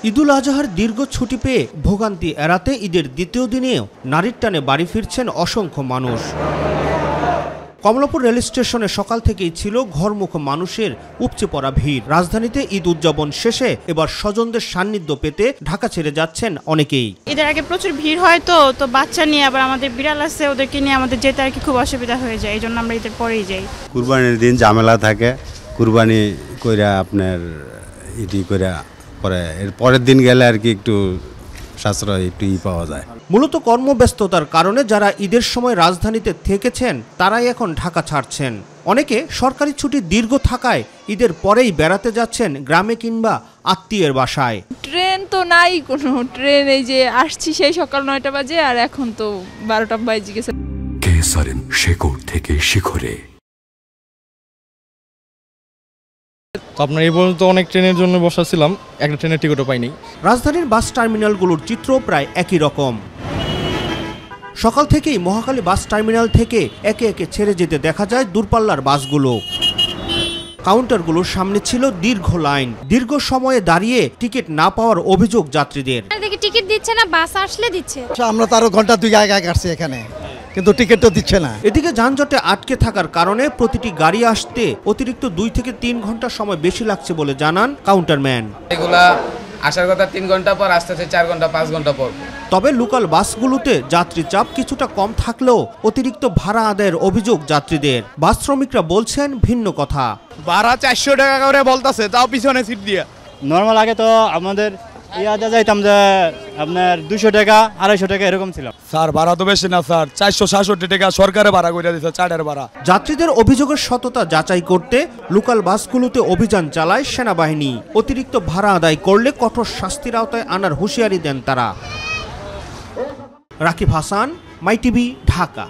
ঈদুল আজহার দীর্ঘ ছুটি পেয়ে ভোগান্তি এড়াতে ঈদের দ্বিতীয় দিনেও নারীর টানে বাড়ি ফিরছেন অসংখ্য মানুষ। কমলাপুর রেল স্টেশনে সকাল থেকেই ছিল ঘরমুখ মানুষের উপচে পড়া ভিড়। রাজধানীতে ঈদ উদযাপন শেষে এবার স্বজনদের সান্নিধ্য পেতে ঢাকা ছেড়ে যাচ্ছেন অনেকেই। ঈদের আগে প্রচুর ভিড় হয় তো বাচ্চা নিয়ে আবার আমাদের বিড়াল আছে, ওদেরকে নিয়ে আমাদের যেতে আর কি খুব অসুবিধা হয়ে যায়, এই জন্য আমরা ঈদের পরেই যাই। কুরবানির দিন ঝামেলা থাকে, কুরবানি কইরা আপনার ইটি কইরা পরে এর পরের দিন গেলে আর কি একটু সাশ্রয় একটু পাওয়া যায়। মূলত কর্মব্যস্ততার কারণে যারা ঈদের সময় রাজধানীতে থেকেছেন তারাই এখন ঢাকা ছাড়ছেন। অনেকে সরকারি ছুটি দীর্ঘ থাকায় ঈদের পরেই বেড়াতে যাচ্ছেন গ্রামে কিংবা আত্মীয়ের বাসায়। ট্রেন তো নাই কোনো, ট্রেন এই যে আসছি সেই সকাল 9টা বাজে আর এখন তো 12টা বাজে গেছে। কেসারেন শেকড় থেকে শিখরে। তো আপনার এই পর্যন্ত অনেক ট্রেনের জন্য বসাছিলাম, একটা ট্রেনের টিকিটও পাইনি। রাজধানীর বাস টার্মিনালগুলোর চিত্র প্রায় একই রকম। সকাল থেকেই মহাখালী বাস টার্মিনাল থেকে একে একে ছেড়ে যেতে দেখা যায় দূরপাল্লার বাসগুলো। কাউন্টারগুলোর সামনে ছিল দীর্ঘ লাইন। দীর্ঘ সময়ে দাঁড়িয়ে টিকিট না পাওয়ার অভিযোগ যাত্রীদের। টিকিট দিচ্ছে না, বাস আসলে দিচ্ছে। আমরা তো আরো ঘন্টা 2 আগে কাটছি এখানে, কিন্তু টিকিট তো দিচ্ছে না। এদিকে যানজটে আটকে থাকার কারণে প্রতিটি গাড়ি আসতে অতিরিক্ত 2 থেকে 3 ঘন্টা সময় বেশি লাগছে বলে জানান কাউন্টারম্যান। এগুলা আসার কথা 3 ঘন্টা পর, আসতেছে 4 ঘন্টা 5 ঘন্টা পর। তবে লোকাল বাসগুলোতে যাত্রী চাপ কিছুটা কম থাকলেও অতিরিক্ত ভাড়া আদায়ের অভিযোগ যাত্রীদের। বাস শ্রমিকরা বলছেন ভিন্ন কথা। ভাড়া 400 টাকা করে বলতাছে, তাও পিছনে সিট দিয়ে। নর্মাল আগে তো আমাদের ইয়াদা যাইতাম যে আপনার 200 টাকা 250 টাকা এরকম ছিল। স্যার ভাড়া তো বেশি না স্যার, 466 টাকা সরকারে ভাড়া করে দিয়েছে, চারের ভাড়া। যাত্রীদের অভিযোগের সততা যাচাই করতে লোকাল বাসগুলোতে অভিযান চালায় সেনাবাহিনী। অতিরিক্ত ভাড়া আদায় করলে কঠোর শাস্তির আওতায় আনার হুঁশিয়ারি দেন তারা। রাকিব হাসান, মাই টিভি, ঢাকা।